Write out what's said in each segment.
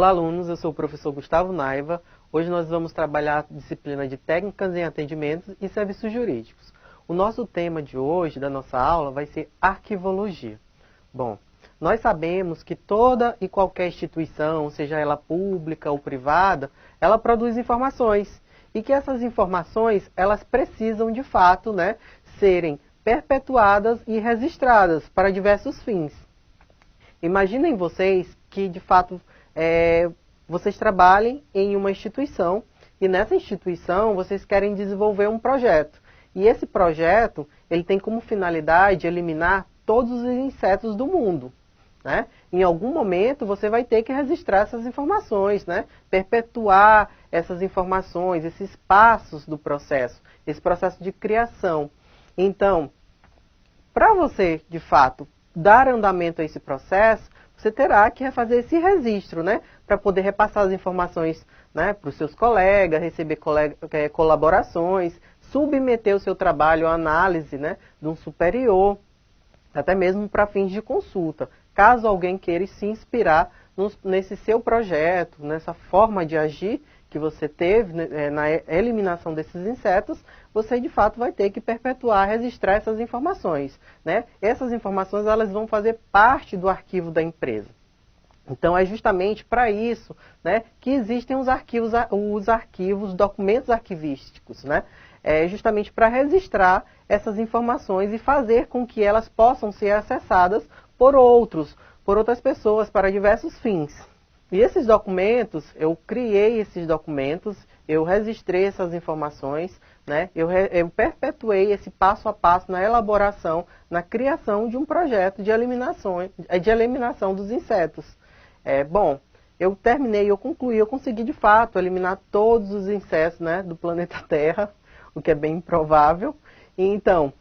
Olá, alunos, eu sou o professor Gustavo Naiva. Hoje nós vamos trabalhar a disciplina de Técnicas em Atendimentos e Serviços Jurídicos. O nosso tema de hoje, da nossa aula, vai ser Arquivologia. Bom, nós sabemos que toda e qualquer instituição, seja ela pública ou privada, ela produz informações. E que essas informações, elas precisam, de fato, serem perpetuadas e registradas para diversos fins. Imaginem vocês que, de fato, vocês trabalhem em uma instituição e nessa instituição vocês querem desenvolver um projeto. E esse projeto, ele tem como finalidade eliminar todos os insetos do mundo. Em algum momento você vai ter que registrar essas informações, perpetuar essas informações, esses passos do processo, esse processo de criação. Então, para você, de fato, dar andamento a esse processo, você terá que fazer esse registro, para poder repassar as informações para os seus colegas, receber colaborações, submeter o seu trabalho à análise de um superior, até mesmo para fins de consulta. Caso alguém queira se inspirar nesse seu projeto, nessa forma de agir que você teve na eliminação desses insetos, você de fato vai ter que perpetuar, registrar essas informações. Essas informações elas vão fazer parte do arquivo da empresa. Então é justamente para isso que existem os arquivos, documentos arquivísticos. É justamente para registrar essas informações e fazer com que elas possam ser acessadas por outras pessoas, para diversos fins. E esses documentos, eu criei esses documentos, eu registrei essas informações, eu perpetuei esse passo a passo na elaboração, na criação de um projeto de eliminação dos insetos. Bom, eu terminei, eu concluí, eu consegui de fato eliminar todos os insetos do planeta Terra, o que é bem improvável. E, então,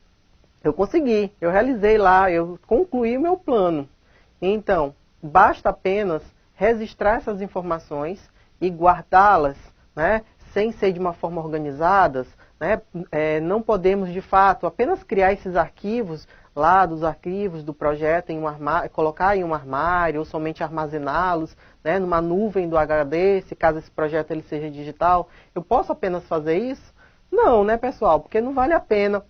eu consegui, eu realizei lá, eu concluí o meu plano. Então, basta apenas registrar essas informações e guardá-las, sem ser de uma forma organizadas. Não podemos, de fato, apenas criar esses arquivos lá dos arquivos do projeto em um armário, colocar em um armário ou somente armazená-los numa nuvem do HD, se caso esse projeto ele seja digital. Eu posso apenas fazer isso? Não, pessoal, porque não vale a pena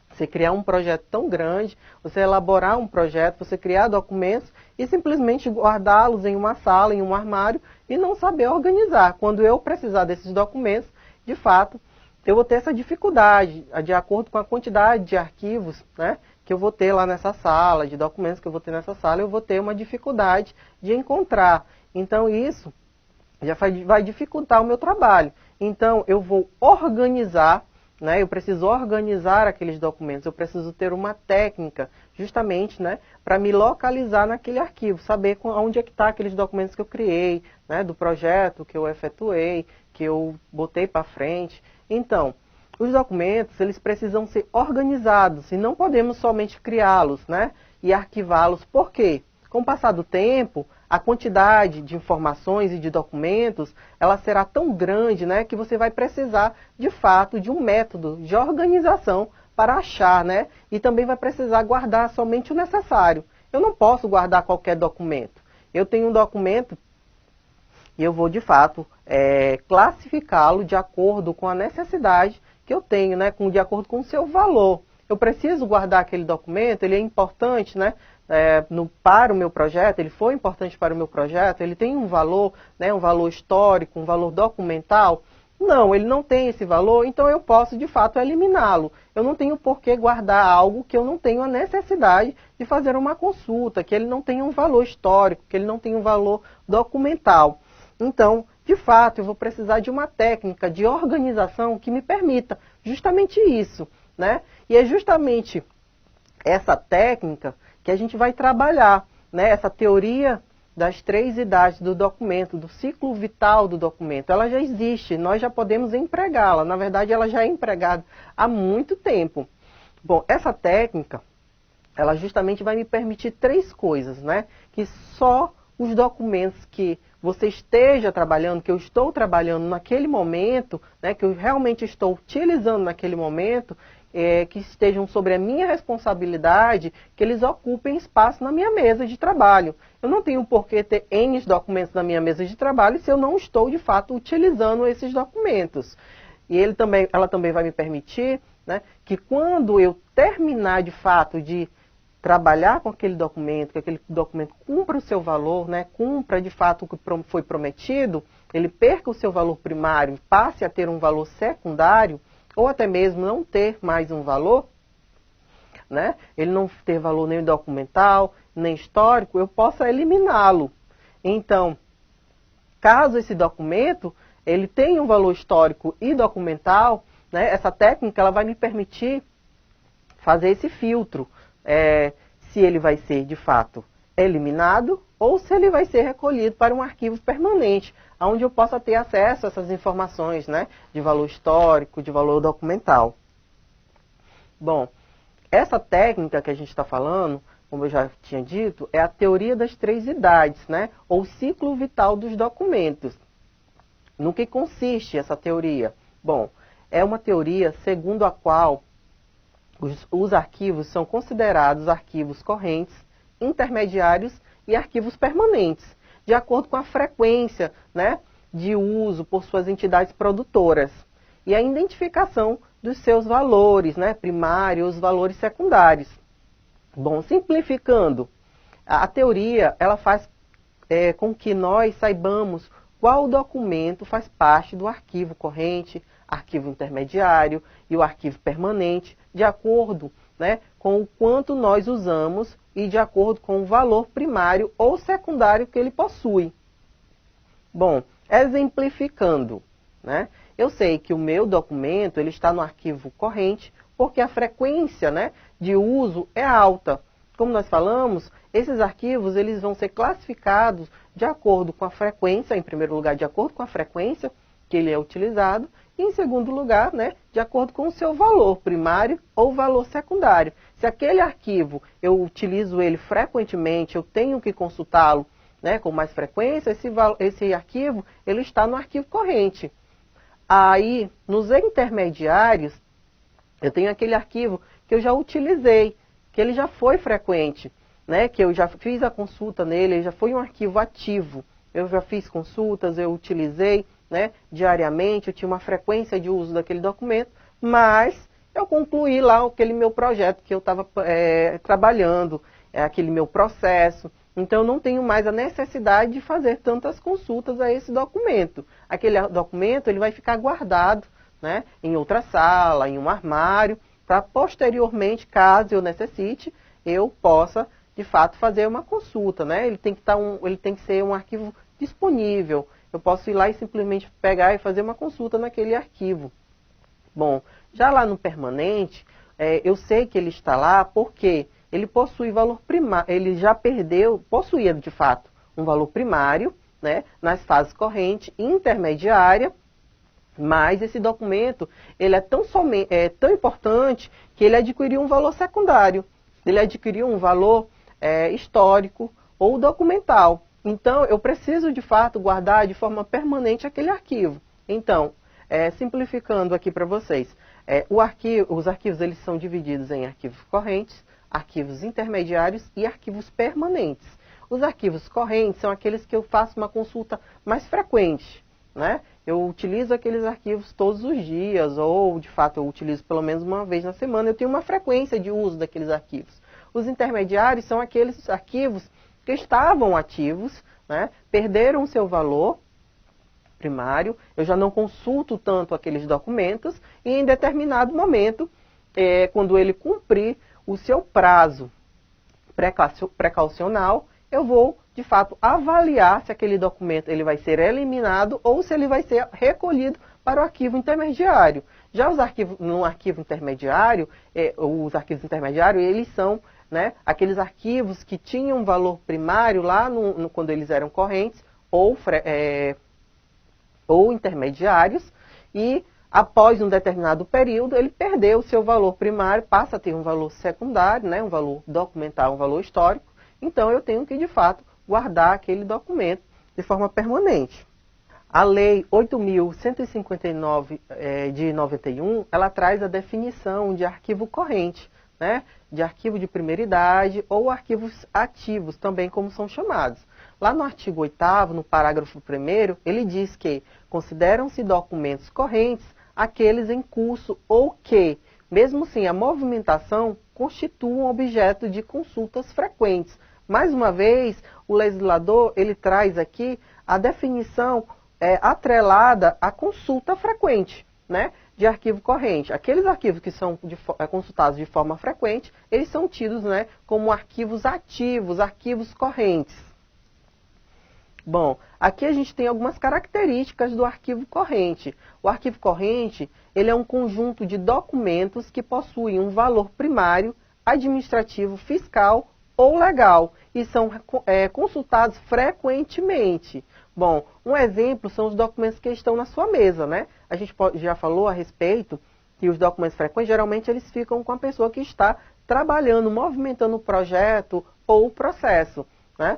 você criar um projeto tão grande, você elaborar um projeto, você criar documentos e simplesmente guardá-los em uma sala, em um armário e não saber organizar. Quando eu precisar desses documentos, de fato, eu vou ter essa dificuldade, de acordo com a quantidade de arquivos que eu vou ter lá nessa sala, de documentos que eu vou ter nessa sala, eu vou ter uma dificuldade de encontrar. Então isso já vai dificultar o meu trabalho. Então eu vou organizar, eu preciso organizar aqueles documentos, eu preciso ter uma técnica justamente para me localizar naquele arquivo, saber onde é que está aqueles documentos que eu criei, do projeto que eu efetuei, que eu botei para frente. Então, os documentos eles precisam ser organizados e não podemos somente criá-los e arquivá-los. Por quê? Com o passar do tempo, a quantidade de informações e de documentos, ela será tão grande que você vai precisar, de fato, de um método de organização para achar, e também vai precisar guardar somente o necessário. Eu não posso guardar qualquer documento. Eu tenho um documento e eu vou, de fato, classificá-lo de acordo com a necessidade que eu tenho, de acordo com o seu valor. Eu preciso guardar aquele documento, ele é importante, para o meu projeto, ele foi importante para o meu projeto, ele tem um valor, um valor histórico, um valor documental. Não, ele não tem esse valor, então eu posso, de fato, eliminá-lo. Eu não tenho por que guardar algo que eu não tenho a necessidade de fazer uma consulta, que ele não tenha um valor histórico, que ele não tenha um valor documental. Então, de fato, eu vou precisar de uma técnica de organização que me permita justamente isso. E é justamente essa técnica que a gente vai trabalhar, essa teoria das 3 idades do documento, do ciclo vital do documento. Ela já existe, nós já podemos empregá-la. Na verdade, ela já é empregada há muito tempo. Bom, essa técnica, ela justamente vai me permitir 3 coisas, que só os documentos que você esteja trabalhando, que eu estou trabalhando naquele momento, que eu realmente estou utilizando naquele momento, que estejam sobre a minha responsabilidade, que eles ocupem espaço na minha mesa de trabalho. Eu não tenho por que ter N documentos na minha mesa de trabalho se eu não estou, de fato, utilizando esses documentos. E ela também vai me permitir, né, que quando eu terminar, de fato, de trabalhar com aquele documento, que aquele documento cumpra o seu valor, né, cumpra, de fato, o que foi prometido, ele perca o seu valor primário, passe a ter um valor secundário, ou até mesmo não ter mais um valor, né, ele não ter valor nem documental, nem histórico, eu possa eliminá-lo. Então, caso esse documento ele tenha um valor histórico e documental, né, essa técnica ela vai me permitir fazer esse filtro, se ele vai ser de fato eliminado ou se ele vai ser recolhido para um arquivo permanente, onde eu possa ter acesso a essas informações, né, de valor histórico, de valor documental. Bom, essa técnica que a gente está falando, como eu já tinha dito, é a teoria das 3 idades, né? Ou ciclo vital dos documentos. No que consiste essa teoria? Bom, é uma teoria segundo a qual os arquivos são considerados arquivos correntes, intermediários e arquivos permanentes, de acordo com a frequência, né, de uso por suas entidades produtoras e a identificação dos seus valores, né, primários, os valores secundários. Bom, simplificando, a teoria ela faz com que nós saibamos qual documento faz parte do arquivo corrente, arquivo intermediário e o arquivo permanente, de acordo, né, com o quanto nós usamos e de acordo com o valor primário ou secundário que ele possui. Bom, exemplificando, né, eu sei que o meu documento ele está no arquivo corrente porque a frequência, né, de uso é alta. Como nós falamos, esses arquivos eles vão ser classificados de acordo com a frequência, em primeiro lugar, de acordo com a frequência que ele é utilizado, e em segundo lugar, né, de acordo com o seu valor primário ou valor secundário. Se aquele arquivo eu utilizo ele frequentemente, eu tenho que consultá-lo, né, com mais frequência, esse arquivo ele está no arquivo corrente. Aí, nos intermediários, eu tenho aquele arquivo que eu já utilizei, que ele já foi frequente, né, que eu já fiz a consulta nele, ele já foi um arquivo ativo. Eu já fiz consultas, eu utilizei, né, diariamente, eu tinha uma frequência de uso daquele documento, mas eu concluí lá aquele meu projeto que eu estava trabalhando, aquele meu processo. Então, eu não tenho mais a necessidade de fazer tantas consultas a esse documento. Aquele documento ele vai ficar guardado, né, em outra sala, em um armário, para posteriormente, caso eu necessite, eu possa, de fato, fazer uma consulta, né? Ele tem que ser um arquivo disponível. Eu posso ir lá e simplesmente pegar e fazer uma consulta naquele arquivo. Bom, já lá no permanente, eu sei que ele está lá porque ele possui valor primário, ele já possuía, de fato, um valor primário, né, nas fases corrente e intermediária. Mas esse documento ele é tão importante que ele adquiriu um valor secundário. Ele adquiriu um valor histórico ou documental. Então, eu preciso, de fato, guardar de forma permanente aquele arquivo. Então, simplificando aqui para vocês, os arquivos eles são divididos em arquivos correntes, arquivos intermediários e arquivos permanentes. Os arquivos correntes são aqueles que eu faço uma consulta mais frequente, né? Eu utilizo aqueles arquivos todos os dias, ou de fato eu utilizo pelo menos uma vez na semana. Eu tenho uma frequência de uso daqueles arquivos. Os intermediários são aqueles arquivos que estavam ativos, né, perderam o seu valor primário, eu já não consulto tanto aqueles documentos, e em determinado momento, quando ele cumprir o seu prazo precaucional, eu vou, de fato, avaliar se aquele documento ele vai ser eliminado ou se ele vai ser recolhido para o arquivo intermediário. Já no arquivo intermediário, os arquivos intermediários, eles são, né, aqueles arquivos que tinham valor primário lá quando eles eram correntes ou intermediários, e após um determinado período, ele perdeu o seu valor primário, passa a ter um valor secundário, né, um valor documental, um valor histórico. Então, eu tenho que, de fato, guardar aquele documento de forma permanente. A Lei 8.159 de 91, ela traz a definição de arquivo corrente, né, de arquivo de prioridade ou arquivos ativos, também como são chamados. Lá no artigo 8º, no parágrafo 1º, ele diz que consideram-se documentos correntes aqueles em curso ou que, mesmo sem a movimentação, constituam objeto de consultas frequentes. Mais uma vez, o legislador ele traz aqui a definição atrelada à consulta frequente, né, de arquivo corrente. Aqueles arquivos que são consultados de forma frequente, eles são tidos, né, como arquivos ativos, arquivos correntes. Bom, aqui a gente tem algumas características do arquivo corrente. O arquivo corrente, ele é um conjunto de documentos que possuem um valor primário, administrativo, fiscal ou legal e são consultados frequentemente. Bom, um exemplo são os documentos que estão na sua mesa, né? A gente já falou a respeito que os documentos frequentes, geralmente eles ficam com a pessoa que está trabalhando, movimentando o projeto ou o processo, né?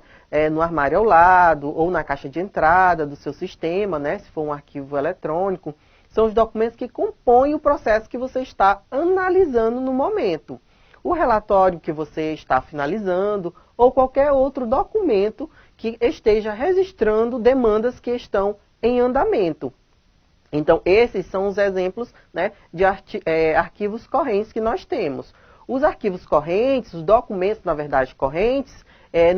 No armário ao lado ou na caixa de entrada do seu sistema, né? Se for um arquivo eletrônico. São os documentos que compõem o processo que você está analisando no momento. O relatório que você está finalizando ou qualquer outro documento que esteja registrando demandas que estão em andamento. Então, esses são os exemplos, né, de arquivos correntes que nós temos. Os arquivos correntes, os documentos, na verdade, correntes,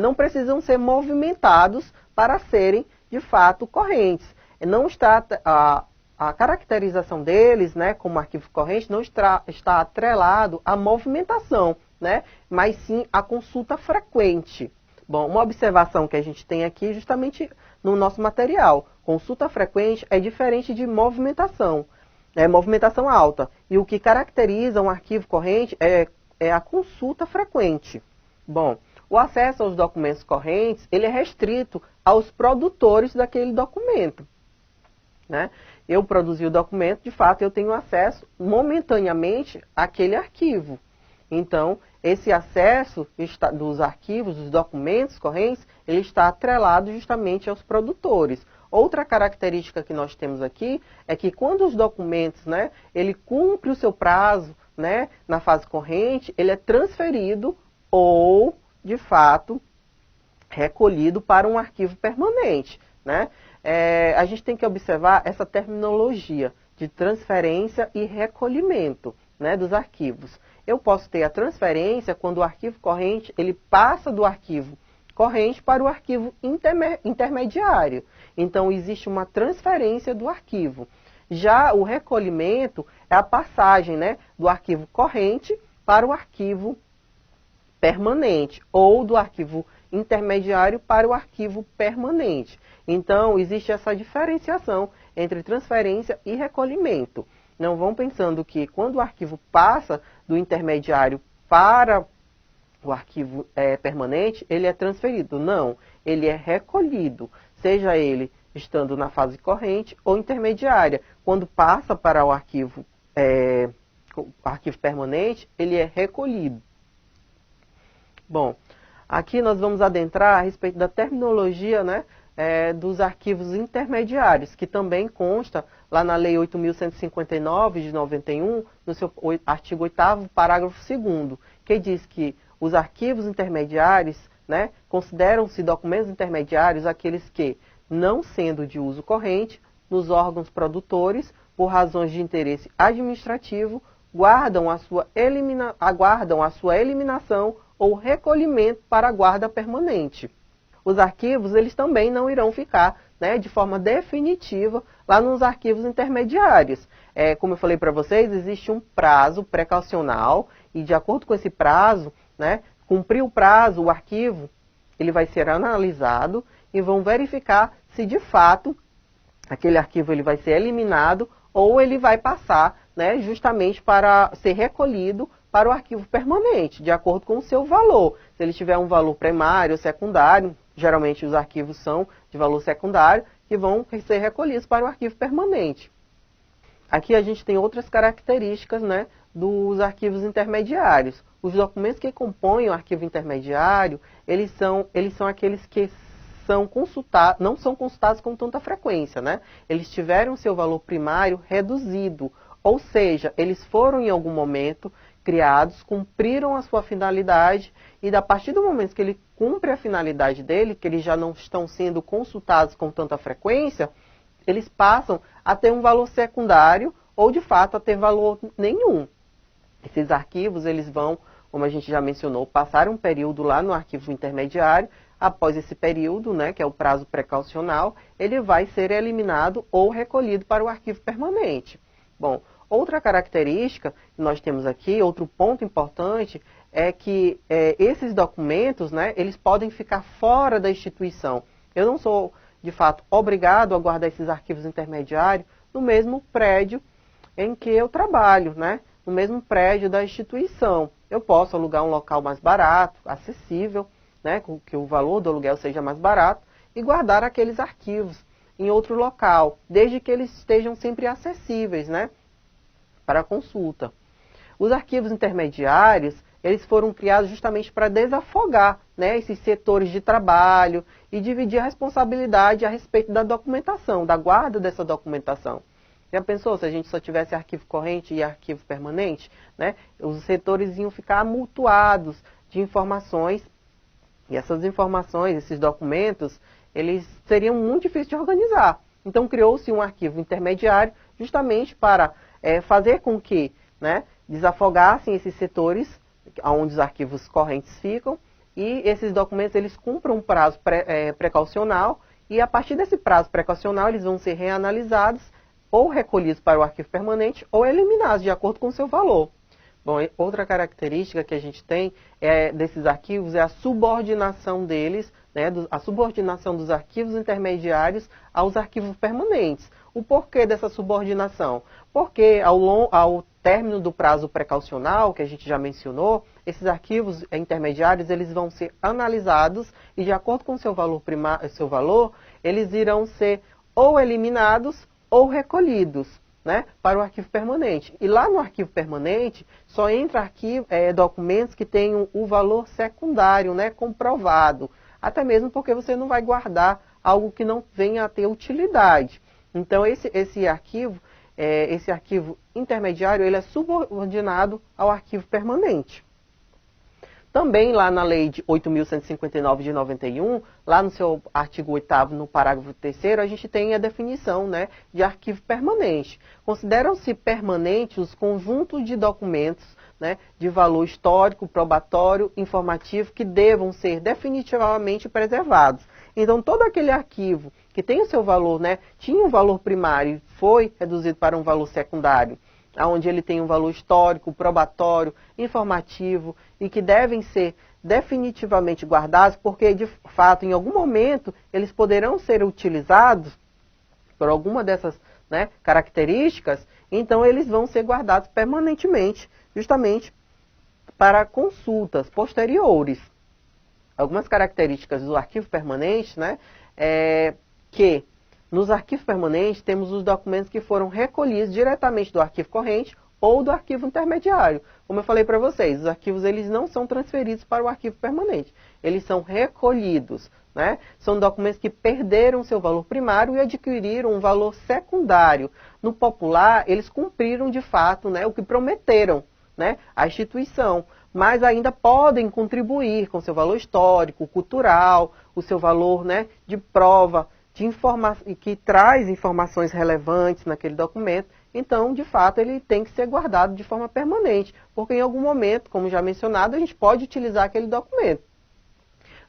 não precisam ser movimentados para serem, de fato, correntes. Não está, a caracterização deles, né, como arquivo corrente, não está atrelado à movimentação, né, mas sim à consulta frequente. Bom, uma observação que a gente tem aqui justamente no nosso material. Consulta frequente é diferente de movimentação, movimentação alta. E o que caracteriza um arquivo corrente é a consulta frequente. Bom, o acesso aos documentos correntes, ele é restrito aos produtores daquele documento, né? Eu produzi o documento, de fato, eu tenho acesso momentaneamente àquele arquivo. Então, esse acesso dos arquivos, dos documentos correntes, ele está atrelado justamente aos produtores. Outra característica que nós temos aqui é que quando os documentos, né, ele cumpre o seu prazo, né, na fase corrente, ele é transferido ou, de fato, recolhido para um arquivo permanente, né? A gente tem que observar essa terminologia de transferência e recolhimento, né, dos arquivos. Eu posso ter a transferência quando o arquivo corrente ele passa do arquivo corrente para o arquivo intermediário. Então, existe uma transferência do arquivo. Já o recolhimento é a passagem, né, do arquivo corrente para o arquivo permanente ou do arquivo intermediário para o arquivo permanente. Então, existe essa diferenciação entre transferência e recolhimento. Não vão pensando que quando o arquivo passa do intermediário para o arquivo permanente, ele é transferido. Não, ele é recolhido, seja ele estando na fase corrente ou intermediária. Quando passa para o arquivo permanente, ele é recolhido. Bom, aqui nós vamos adentrar a respeito da terminologia, né, dos arquivos intermediários, que também consta lá na Lei 8.159 de 91, no seu artigo 8º, parágrafo 2º, que diz que os arquivos intermediários, né, consideram-se documentos intermediários aqueles que, não sendo de uso corrente, nos órgãos produtores, por razões de interesse administrativo, aguardam a sua eliminação ou recolhimento para a guarda permanente. Os arquivos, eles também não irão ficar, né, de forma definitiva lá nos arquivos intermediários. Como eu falei para vocês, existe um prazo precaucional e, de acordo com esse prazo, né, cumprir o prazo, o arquivo, ele vai ser analisado e vão verificar se, de fato, aquele arquivo ele vai ser eliminado ou ele vai passar, né, justamente para ser recolhido para o arquivo permanente, de acordo com o seu valor. Se ele tiver um valor primário ou secundário, geralmente os arquivos são de valor secundário, que vão ser recolhidos para o arquivo permanente. Aqui a gente tem outras características, né, dos arquivos intermediários. Os documentos que compõem o arquivo intermediário, eles são aqueles que não são consultados com tanta frequência, né? Eles tiveram seu valor primário reduzido, ou seja, eles foram em algum momento criados, cumpriram a sua finalidade, e a partir do momento que ele cumpre a finalidade dele, que eles já não estão sendo consultados com tanta frequência, eles passam a ter um valor secundário, ou de fato a ter valor nenhum. Esses arquivos, eles vão, como a gente já mencionou, passar um período lá no arquivo intermediário. Após esse período, né, que é o prazo precaucional, ele vai ser eliminado ou recolhido para o arquivo permanente. Bom, outra característica que nós temos aqui, outro ponto importante, é que esses documentos, né, eles podem ficar fora da instituição. Eu não sou, de fato, obrigado a guardar esses arquivos intermediários no mesmo prédio em que eu trabalho, né, no mesmo prédio da instituição. Eu posso alugar um local mais barato, acessível, né, que o valor do aluguel seja mais barato, e guardar aqueles arquivos em outro local, desde que eles estejam sempre acessíveis, né, para consulta. Os arquivos intermediários, eles foram criados justamente para desafogar, né, esses setores de trabalho e dividir a responsabilidade a respeito da documentação, da guarda dessa documentação. Já pensou se a gente só tivesse arquivo corrente e arquivo permanente? Né? Os setores iam ficar amultuados de informações. E essas informações, esses documentos, eles seriam muito difíceis de organizar. Então criou-se um arquivo intermediário justamente para fazer com que, né, desafogassem esses setores onde os arquivos correntes ficam, e esses documentos eles cumpram um prazo precaucional, e a partir desse prazo precaucional eles vão ser reanalisados ou recolhidos para o arquivo permanente ou eliminados de acordo com o seu valor. Bom, outra característica que a gente tem desses arquivos é a subordinação deles, né, a subordinação dos arquivos intermediários aos arquivos permanentes. O porquê dessa subordinação? Porque ao término do prazo precaucional, que a gente já mencionou, esses arquivos intermediários eles vão ser analisados e, de acordo com o seu valor, eles irão ser ou eliminados ou recolhidos, né, para o arquivo permanente. E lá no arquivo permanente, só entra documentos que tenham o valor secundário, né, comprovado. Até mesmo porque você não vai guardar algo que não venha a ter utilidade. Então, esse arquivo intermediário, ele é subordinado ao arquivo permanente. Também lá na Lei de 8.159 de 91, lá no seu artigo 8º, no parágrafo 3º, a gente tem a definição, né, de arquivo permanente. Consideram-se permanentes os conjuntos de documentos, né, de valor histórico, probatório, informativo, que devam ser definitivamente preservados. Então, todo aquele arquivo que tem o seu valor, né, tinha um valor primário e foi reduzido para um valor secundário, onde ele tem um valor histórico, probatório, informativo e que devem ser definitivamente guardados, porque de fato em algum momento eles poderão ser utilizados por alguma dessas, né, características, então eles vão ser guardados permanentemente, justamente para consultas posteriores. Algumas características do arquivo permanente, né, que nos arquivos permanentes temos os documentos que foram recolhidos diretamente do arquivo corrente ou do arquivo intermediário. Como eu falei para vocês, os arquivos eles não são transferidos para o arquivo permanente, eles são recolhidos, né? São documentos que perderam seu valor primário e adquiriram um valor secundário. No popular, eles cumpriram de fato, né, o que prometeram, né, à instituição, mas ainda podem contribuir com seu valor histórico, cultural, o seu valor, né, de prova, que traz informações relevantes naquele documento. Então, de fato, ele tem que ser guardado de forma permanente, porque em algum momento, como já mencionado, a gente pode utilizar aquele documento.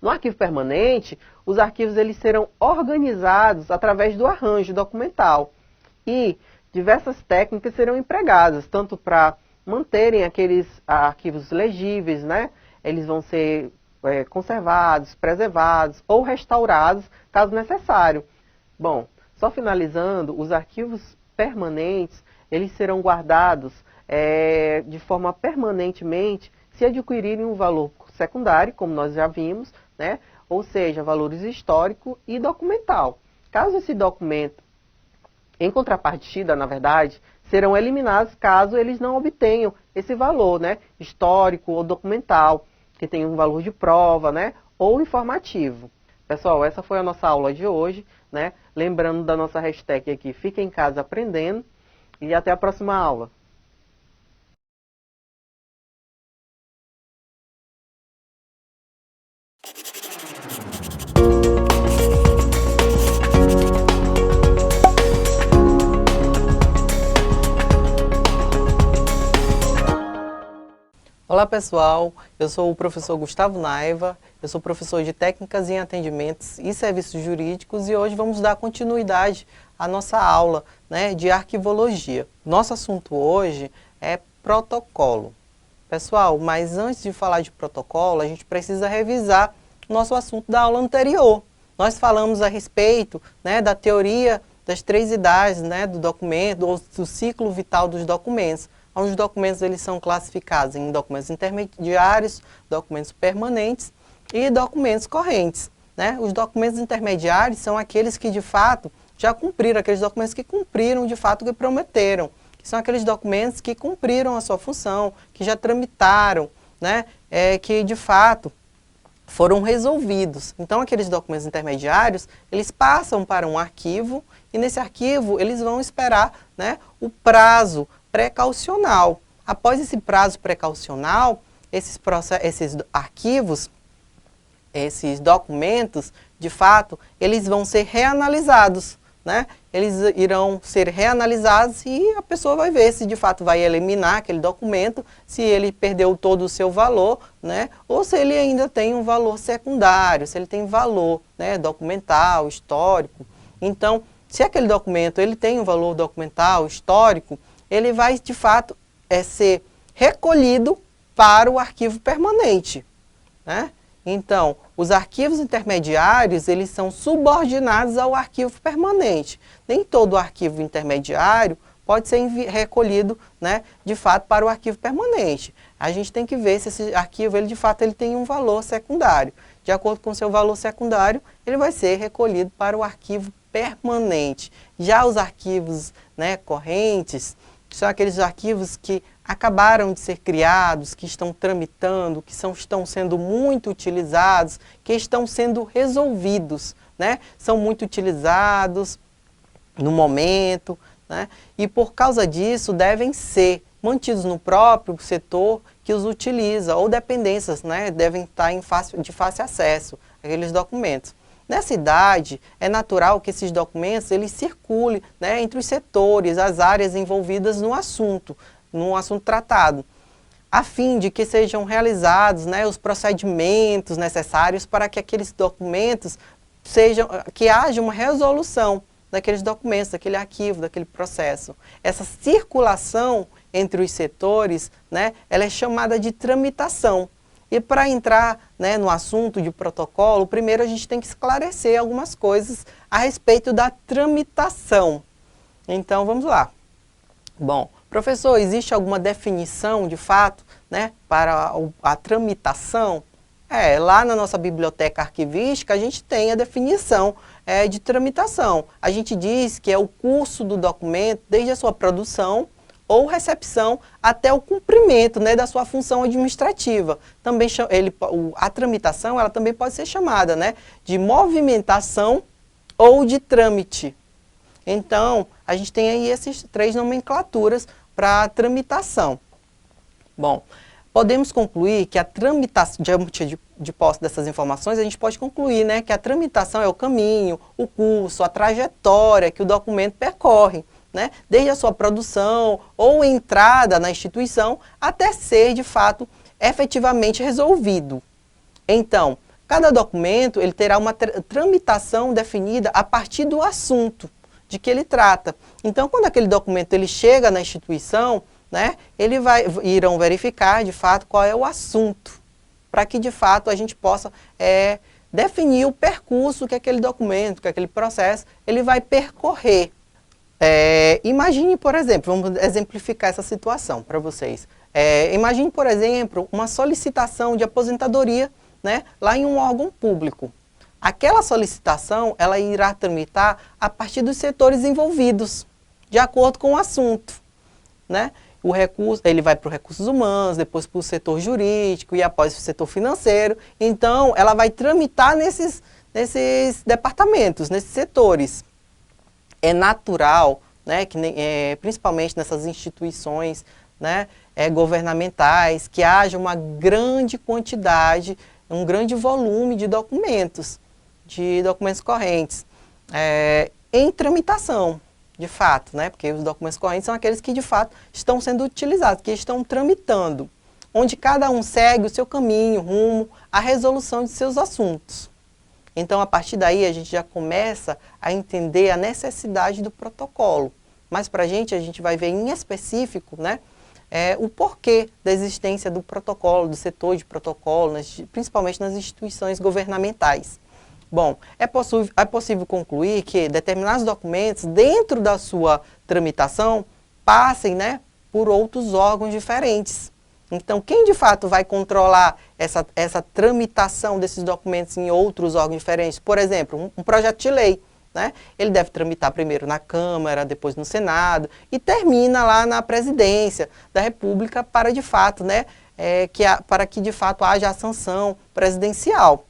No arquivo permanente, os arquivos eles serão organizados através do arranjo documental e diversas técnicas serão empregadas, tanto para manterem aqueles arquivos legíveis, né? Eles vão ser conservados, preservados ou restaurados, caso necessário. Bom, só finalizando, os arquivos permanentes, eles serão guardados de forma permanentemente se adquirirem um valor secundário, como nós já vimos, né? Ou seja, valores histórico e documental. Caso esse documento, em contrapartida, na verdade, serão eliminados caso eles não obtenham esse valor, né, histórico ou documental, que tem um valor de prova, né, ou informativo. Pessoal, essa foi a nossa aula de hoje, né? Lembrando da nossa hashtag aqui, Fica em Casa Aprendendo, e até a próxima aula. Olá pessoal, eu sou o professor Gustavo Naiva, eu sou professor de Técnicas em Atendimentos e Serviços Jurídicos e hoje vamos dar continuidade à nossa aula, de arquivologia. Nosso assunto hoje é protocolo. Pessoal, mas antes de falar de protocolo, a gente precisa revisar o nosso assunto da aula anterior. Nós falamos a respeito da teoria das 3 idades do documento, ou do ciclo vital dos documentos. Os documentos eles são classificados em documentos intermediários, documentos permanentes e documentos correntes. Os documentos intermediários são aqueles que de fato já cumpriram, aqueles documentos que cumpriram de fato o que prometeram, que são aqueles documentos que cumpriram a sua função, que já tramitaram, que de fato foram resolvidos. Então aqueles documentos intermediários, eles passam para um arquivo e nesse arquivo eles vão esperar o prazo precaucional. Após esse prazo precaucional, esses arquivos, esses documentos, de fato, eles vão ser reanalisados. Eles irão ser reanalisados e a pessoa vai ver se de fato vai eliminar aquele documento, se ele perdeu todo o seu valor, ou se ele ainda tem um valor secundário, se ele tem valor documental, histórico. Então, se aquele documento ele tem um valor documental, histórico, ele vai, de fato, ser recolhido para o arquivo permanente. Então, os arquivos intermediários, eles são subordinados ao arquivo permanente. Nem todo arquivo intermediário pode ser recolhido, de fato, para o arquivo permanente. A gente tem que ver se esse arquivo, ele, de fato, ele tem um valor secundário. De acordo com o seu valor secundário, ele vai ser recolhido para o arquivo permanente. Já os arquivos correntes, são aqueles arquivos que acabaram de ser criados, que estão tramitando, que estão sendo muito utilizados, que estão sendo resolvidos, São muito utilizados no momento, E por causa disso devem ser mantidos no próprio setor que os utiliza, ou dependências, devem estar de fácil acesso àqueles documentos. Nessa idade, é natural que esses documentos eles circulem entre os setores, as áreas envolvidas no assunto tratado, a fim de que sejam realizados os procedimentos necessários para que aqueles documentos que haja uma resolução daqueles documentos, daquele arquivo, daquele processo. Essa circulação entre os setores, ela é chamada de tramitação. E para entrar no assunto de protocolo, primeiro a gente tem que esclarecer algumas coisas a respeito da tramitação. Então, vamos lá. Bom, professor, existe alguma definição, de fato, para a tramitação? Lá na nossa biblioteca arquivística, a gente tem a definição de tramitação. A gente diz que é o curso do documento desde a sua produção ou recepção até o cumprimento da sua função administrativa. Também, a tramitação ela também pode ser chamada de movimentação ou de trâmite. Então, a gente tem aí essas 3 nomenclaturas para a tramitação. Bom, podemos concluir que a tramitação, diante de posse dessas informações, a gente pode concluir que a tramitação é o caminho, o curso, a trajetória que o documento percorre, desde a sua produção ou entrada na instituição até ser, de fato, efetivamente resolvido. Então, cada documento ele terá uma tramitação definida a partir do assunto de que ele trata. Então, quando aquele documento ele chega na instituição, irão verificar, de fato, qual é o assunto, para que, de fato, a gente possa definir o percurso que aquele documento, que aquele processo, ele vai percorrer. Imagine, por exemplo, vamos exemplificar essa situação para vocês. Imagine, por exemplo, uma solicitação de aposentadoria lá em um órgão público. Aquela solicitação, ela irá tramitar a partir dos setores envolvidos, de acordo com o assunto. O recurso, ele vai para os recursos humanos, depois para o setor jurídico e após o setor financeiro. Então, ela vai tramitar nesses departamentos, nesses setores. É natural, principalmente nessas instituições governamentais, que haja uma grande quantidade, um grande volume de documentos correntes, em tramitação, de fato, porque os documentos correntes são aqueles que, de fato, estão sendo utilizados, que estão tramitando. onde cada um segue o seu caminho, rumo à resolução de seus assuntos. Então, a partir daí, a gente já começa a entender a necessidade do protocolo. Mas para a gente vai ver em específico, né, o porquê da existência do protocolo, do setor de protocolo, principalmente nas instituições governamentais. Bom, é possível concluir que determinados documentos, dentro da sua tramitação, passem, né, por outros órgãos diferentes. Então, quem de fato vai controlar essa tramitação desses documentos em outros órgãos diferentes? Por exemplo, um projeto de lei, né? Ele deve tramitar primeiro na Câmara, depois no Senado e termina lá na Presidência da República para de fato, né, para que de fato haja a sanção presidencial.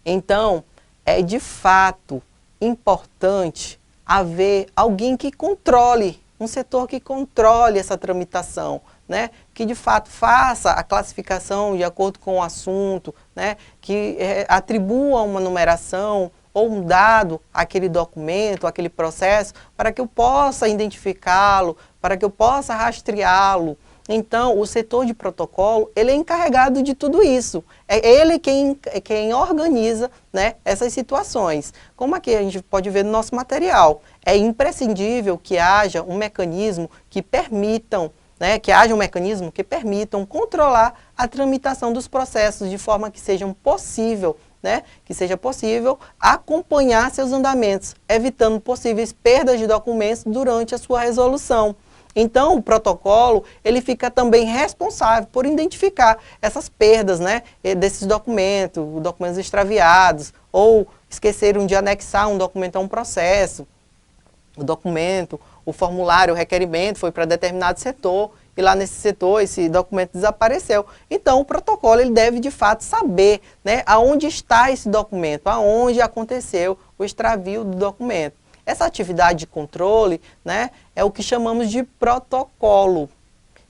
Então, é de fato importante haver alguém que controle, um setor que controle essa tramitação, né? Que de fato faça a classificação de acordo com o assunto, né? Que atribua uma numeração ou um dado àquele documento, àquele processo, para que eu possa identificá-lo, para que eu possa rastreá-lo. Então, o setor de protocolo, ele é encarregado de tudo isso. É ele quem organiza, né, essas situações. Como aqui a gente pode ver no nosso material, é imprescindível que haja um mecanismo que permitam, né, controlar a tramitação dos processos de forma que seja possível acompanhar seus andamentos, evitando possíveis perdas de documentos durante a sua resolução. Então, o protocolo, ele fica também responsável por identificar essas perdas, né, desses documentos extraviados, ou esqueceram de anexar um documento a um processo. O documento, o formulário, o requerimento foi para determinado setor, e lá nesse setor esse documento desapareceu. Então, o protocolo, ele deve de fato saber, né, aonde está esse documento, aonde aconteceu o extravio do documento. Essa atividade de controle, né, é o que chamamos de protocolo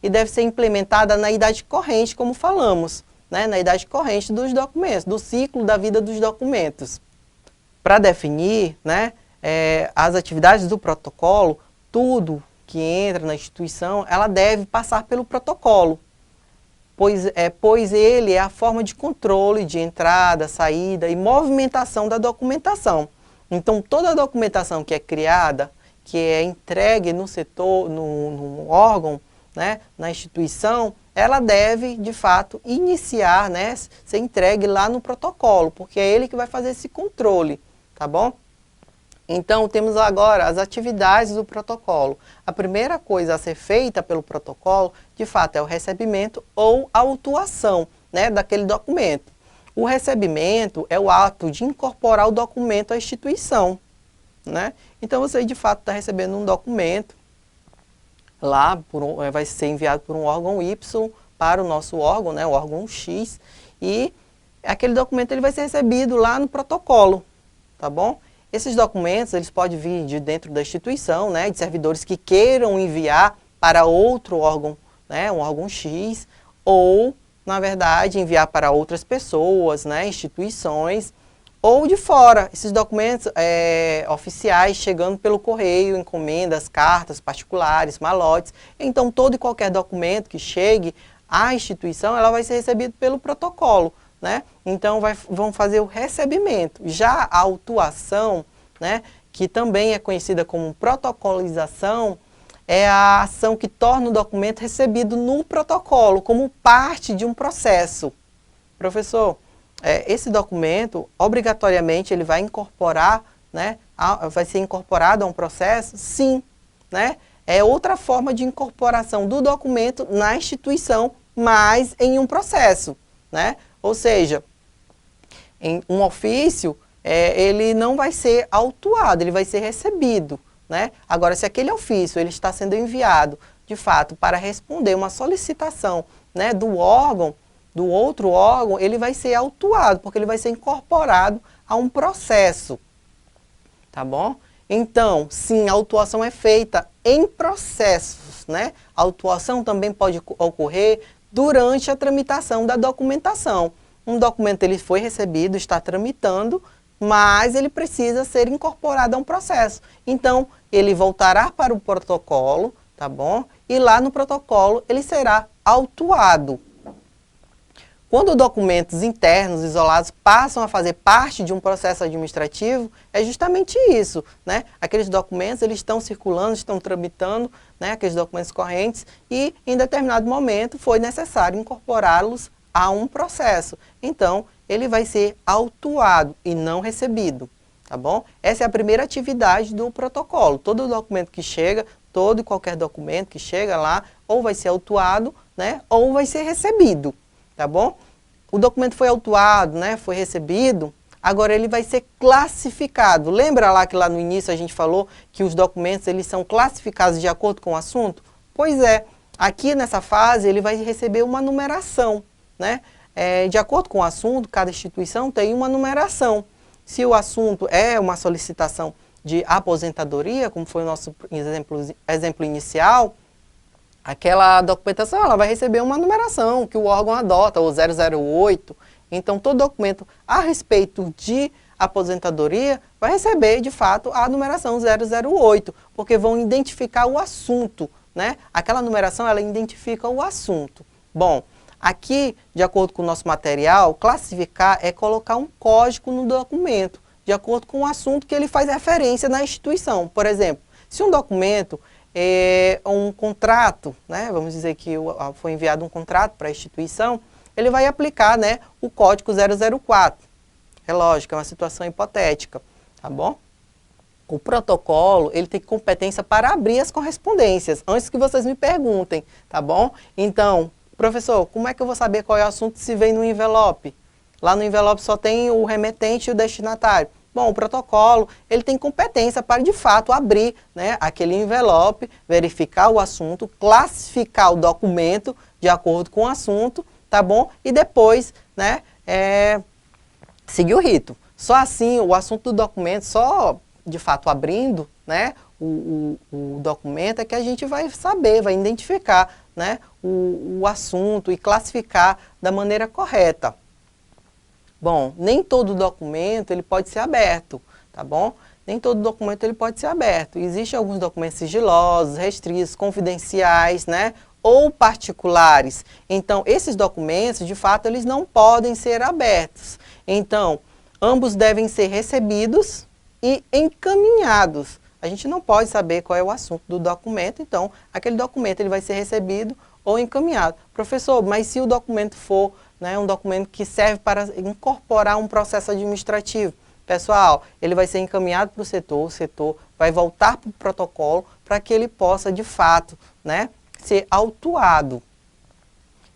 e deve ser implementada na idade corrente, como falamos, né, na idade corrente dos documentos, do ciclo da vida dos documentos. Para definir, né, as atividades do protocolo, tudo que entra na instituição, ela deve passar pelo protocolo, pois ele é a forma de controle de entrada, saída e movimentação da documentação. Então, toda a documentação que é criada, que é entregue no setor, no órgão, né, na instituição, ela deve, de fato, iniciar, né, ser entregue lá no protocolo, porque é ele que vai fazer esse controle, tá bom? Então, temos agora as atividades do protocolo. A primeira coisa a ser feita pelo protocolo, de fato, é o recebimento ou a autuação, né, daquele documento. O recebimento é o ato de incorporar o documento à instituição, né? Então, você de fato está recebendo um documento, lá vai ser enviado por um órgão Y para o nosso órgão, né, o órgão X, e aquele documento ele vai ser recebido lá no protocolo, tá bom? Esses documentos, eles podem vir de dentro da instituição, né, de servidores que queiram enviar para outro órgão, né, um órgão X, ou na verdade, enviar para outras pessoas, né, instituições, ou de fora, esses documentos oficiais chegando pelo correio, encomendas, cartas particulares, malotes. Então, todo e qualquer documento que chegue à instituição, ela vai ser recebida pelo protocolo, né? Então, vão fazer o recebimento. Já a autuação, né, que também é conhecida como protocolização, é a ação que torna o documento recebido no protocolo, como parte de um processo. Professor, esse documento, obrigatoriamente, ele vai incorporar, né, vai ser incorporado a um processo? Sim, né? É outra forma de incorporação do documento na instituição, mas em um processo, né? Ou seja, em um ofício, ele não vai ser autuado, ele vai ser recebido, né? Agora, se aquele ofício ele está sendo enviado, de fato, para responder uma solicitação, né, do outro órgão, ele vai ser autuado, porque ele vai ser incorporado a um processo, tá bom? Então, sim, a autuação é feita em processos, né? A autuação também pode ocorrer durante a tramitação da documentação. Um documento ele foi recebido, está tramitando, mas ele precisa ser incorporado a um processo. Então, ele voltará para o protocolo, tá bom? E lá no protocolo ele será autuado. Quando documentos internos, isolados, passam a fazer parte de um processo administrativo, é justamente isso, né? Aqueles documentos, eles estão circulando, estão tramitando, né? Aqueles documentos correntes, e em determinado momento foi necessário incorporá-los a um processo. Então, ele vai ser autuado e não recebido, tá bom? Essa é a primeira atividade do protocolo. Todo documento que chega, todo e qualquer documento que chega lá, ou vai ser autuado, né? Ou vai ser recebido. Tá bom? O documento foi autuado, né, foi recebido, agora ele vai ser classificado. Lembra lá que lá no início a gente falou que os documentos eles são classificados de acordo com o assunto? Pois é, aqui nessa fase ele vai receber uma numeração, né? De acordo com o assunto, cada instituição tem uma numeração. Se o assunto é uma solicitação de aposentadoria, como foi o nosso exemplo inicial, aquela documentação ela vai receber uma numeração que o órgão adota, o 008. Então, todo documento a respeito de aposentadoria vai receber, de fato, a numeração 008, porque vão identificar o assunto, né? Aquela numeração, ela identifica o assunto. Bom, aqui, de acordo com o nosso material, classificar é colocar um código no documento, de acordo com o assunto que ele faz referência na instituição. Por exemplo, se um documento um contrato, né? Vamos dizer que foi enviado um contrato para a instituição, ele vai aplicar, né, o código 004. É lógico, é uma situação hipotética, tá bom? O protocolo, ele tem competência para abrir as correspondências, antes que vocês me perguntem, tá bom? Então, professor, como é que eu vou saber qual é o assunto se vem no envelope? Lá no envelope só tem o remetente e o destinatário. Bom, o protocolo, ele tem competência para, de fato, abrir, né, aquele envelope, verificar o assunto, classificar o documento de acordo com o assunto, tá bom? E depois, né, seguir o rito. Só assim, o assunto do documento, só, de fato, abrindo, né, o documento é que a gente vai saber, vai identificar, né, o assunto e classificar da maneira correta. Bom, nem todo documento ele pode ser aberto, tá bom? Nem todo documento ele pode ser aberto. Existem alguns documentos sigilosos, restritos, confidenciais, né? Ou particulares. Então, esses documentos, de fato, eles não podem ser abertos. Então, ambos devem ser recebidos e encaminhados. A gente não pode saber qual é o assunto do documento, então, aquele documento ele vai ser recebido ou encaminhado. Professor, mas se o documento for, né, um documento que serve para incorporar um processo administrativo, pessoal, ele vai ser encaminhado para o setor vai voltar para o protocolo para que ele possa, de fato, né, ser autuado.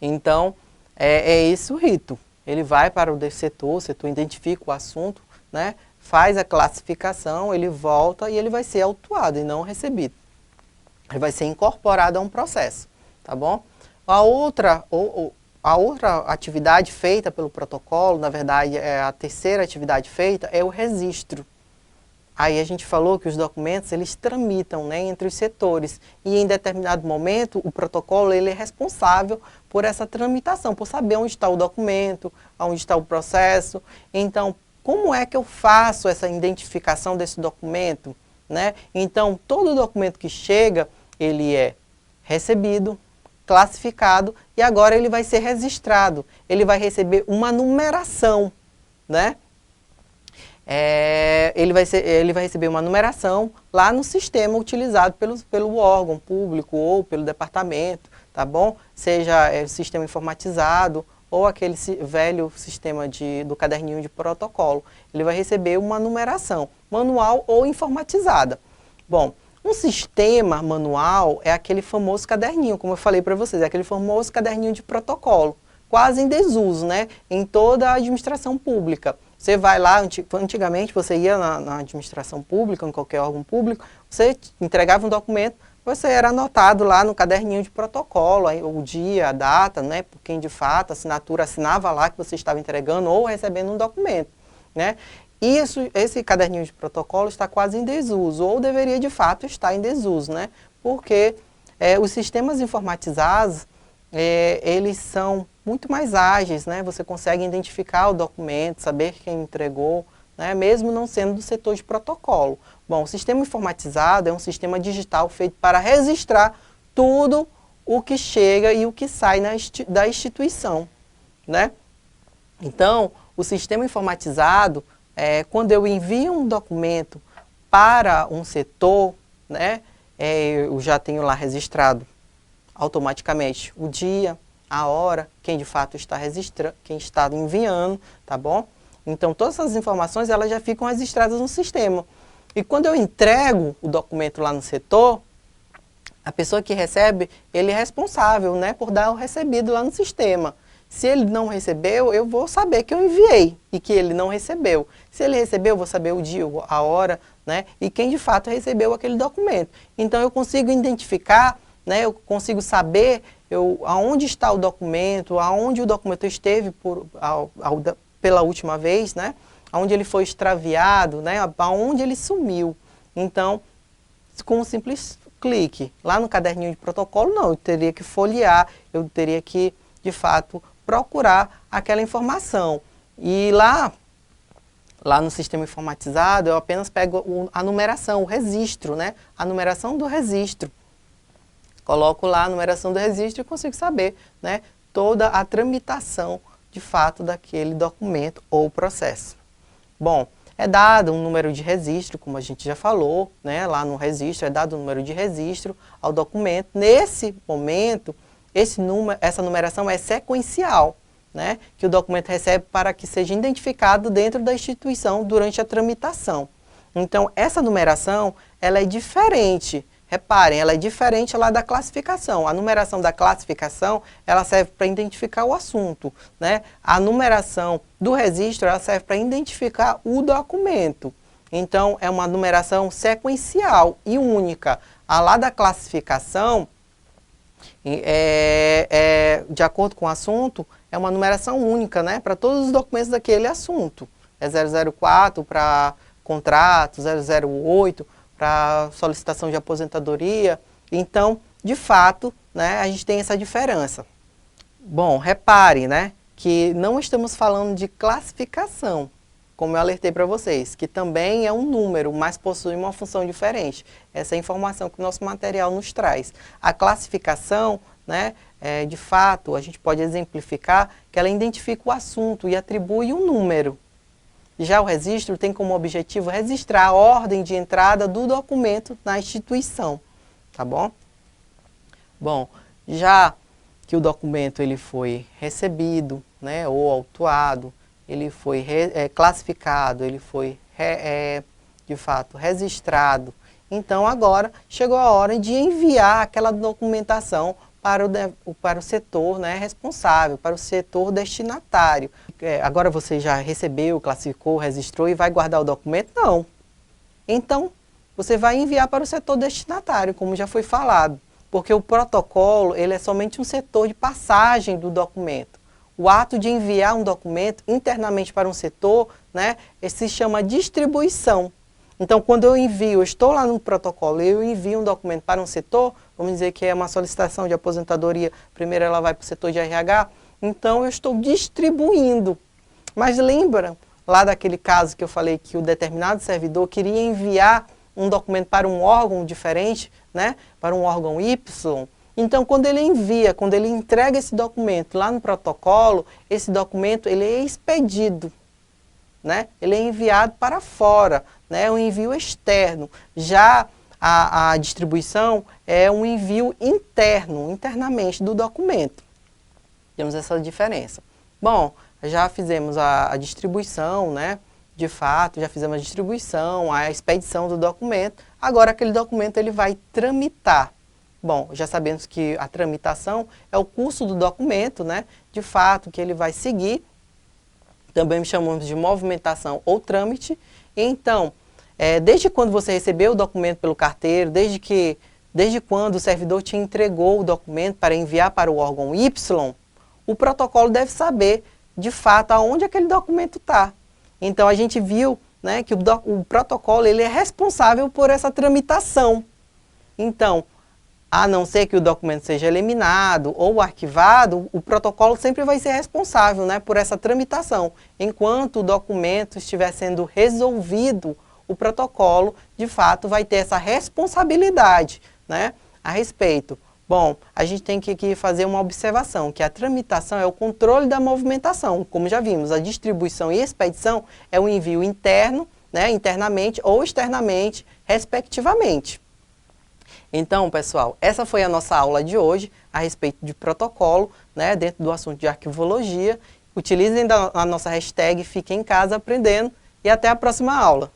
Então, é esse o rito. Ele vai para o setor identifica o assunto, né, faz a classificação, ele volta e ele vai ser autuado e não recebido. Ele vai ser incorporado a um processo, tá bom? A outra atividade feita pelo protocolo, na verdade, a terceira atividade feita é o registro. Aí a gente falou que os documentos, eles tramitam, né, entre os setores. E em determinado momento, o protocolo ele é responsável por essa tramitação, por saber onde está o documento, onde está o processo. Então, como é que eu faço essa identificação desse documento, né? Então, todo documento que chega, ele é recebido, classificado e agora ele vai ser registrado. Ele vai receber uma numeração, né? Ele vai receber uma numeração lá no sistema utilizado pelo órgão público ou pelo departamento, tá bom? Seja sistema informatizado ou aquele velho sistema do caderninho de protocolo. Ele vai receber uma numeração, manual ou informatizada. Bom, um sistema manual é aquele famoso caderninho, como eu falei para vocês, é aquele famoso caderninho de protocolo, quase em desuso, né? Em toda a administração pública. Você vai lá, antigamente você ia na administração pública, em qualquer órgão público, você entregava um documento, você era anotado lá no caderninho de protocolo, o dia, a data, né, por quem de fato, a assinatura assinava lá que você estava entregando ou recebendo um documento, né? Esse caderninho de protocolo está quase em desuso, ou deveria de fato estar em desuso, né? Porque os sistemas informatizados, eles são muito mais ágeis, né? Você consegue identificar o documento, saber quem entregou, né? Mesmo não sendo do setor de protocolo. Bom, o sistema informatizado é um sistema digital feito para registrar tudo o que chega e o que sai da instituição, né? Então, o sistema informatizado, quando eu envio um documento para um setor, né, eu já tenho lá registrado automaticamente o dia, a hora, quem de fato está registrando, quem está enviando, tá bom? Então, todas essas informações elas já ficam registradas no sistema. E quando eu entrego o documento lá no setor, a pessoa que recebe, ele é responsável, né, por dar o recebido lá no sistema. Se ele não recebeu, eu vou saber que eu enviei e que ele não recebeu. Se ele recebeu, eu vou saber o dia, a hora, né, e quem de fato recebeu aquele documento. Então, eu consigo identificar, né, eu consigo saber aonde está o documento, aonde o documento esteve pela última vez, né, aonde ele foi extraviado, né, aonde ele sumiu. Então, com um simples clique. Lá no caderninho de protocolo, não, eu teria que folhear, eu teria que, de fato, procurar aquela informação. E lá no sistema informatizado, eu apenas pego a numeração, o registro, né? A numeração do registro. Coloco lá a numeração do registro e consigo saber, né, toda a tramitação, de fato, daquele documento ou processo. Bom, é dado um número de registro, como a gente já falou, né? Lá no registro é dado um número de registro ao documento. Nesse momento, essa numeração é sequencial, né? Que o documento recebe para que seja identificado dentro da instituição durante a tramitação. Então, essa numeração ela é diferente. Reparem, ela é diferente lá da classificação. A numeração da classificação, ela serve para identificar o assunto, né? A numeração do registro, ela serve para identificar o documento. Então, é uma numeração sequencial e única. A lá da classificação, de acordo com o assunto, é uma numeração única, né? Para todos os documentos daquele assunto. É 004 para contrato, 008 para solicitação de aposentadoria. Então, de fato, né, a gente tem essa diferença. Bom, repare, né, que não estamos falando de classificação, como eu alertei para vocês, que também é um número, mas possui uma função diferente. Essa é a informação que o nosso material nos traz. A classificação, né, de fato, a gente pode exemplificar que ela identifica o assunto e atribui um número. Já o registro tem como objetivo registrar a ordem de entrada do documento na instituição, tá bom? Bom, já que o documento ele foi recebido, né, ou autuado, ele foi classificado, ele foi, de fato, registrado, então agora chegou a hora de enviar aquela documentação para o setor, né, responsável, para o setor destinatário. Agora você já recebeu, classificou, registrou e vai guardar o documento? Não. Então, você vai enviar para o setor destinatário, como já foi falado, porque o protocolo ele é somente um setor de passagem do documento. O ato de enviar um documento internamente para um setor, né, se chama distribuição. Então, quando eu envio, eu estou lá no protocolo, eu envio um documento para um setor, vamos dizer que é uma solicitação de aposentadoria, primeiro ela vai para o setor de RH, então eu estou distribuindo. Mas lembra lá daquele caso que eu falei que o determinado servidor queria enviar um documento para um órgão diferente, né, para um órgão Y? Então, quando ele envia, quando ele entrega esse documento lá no protocolo, esse documento ele é expedido, né? Ele é enviado para fora, né? É um envio externo. Já a distribuição é um envio interno, internamente do documento. Temos essa diferença. Bom, já fizemos a distribuição, né? De fato, já fizemos a distribuição, a expedição do documento. Agora aquele documento ele vai tramitar. Bom, já sabemos que a tramitação é o curso do documento, né? De fato, que ele vai seguir. Também chamamos de movimentação ou trâmite. Então, desde quando você recebeu o documento pelo carteiro, desde quando o servidor te entregou o documento para enviar para o órgão Y, o protocolo deve saber, de fato, aonde aquele documento está. Então, a gente viu, né, que o protocolo ele é responsável por essa tramitação. Então, a não ser que o documento seja eliminado ou arquivado, o protocolo sempre vai ser responsável, né, por essa tramitação. Enquanto o documento estiver sendo resolvido, o protocolo, de fato, vai ter essa responsabilidade, né, a respeito. Bom, a gente tem que aqui fazer uma observação, que a tramitação é o controle da movimentação. Como já vimos, a distribuição e expedição é o envio interno, né, internamente ou externamente, respectivamente. Então, pessoal, essa foi a nossa aula de hoje a respeito de protocolo, né, dentro do assunto de arquivologia. Utilizem a nossa hashtag Fiquem em Casa Aprendendo e até a próxima aula.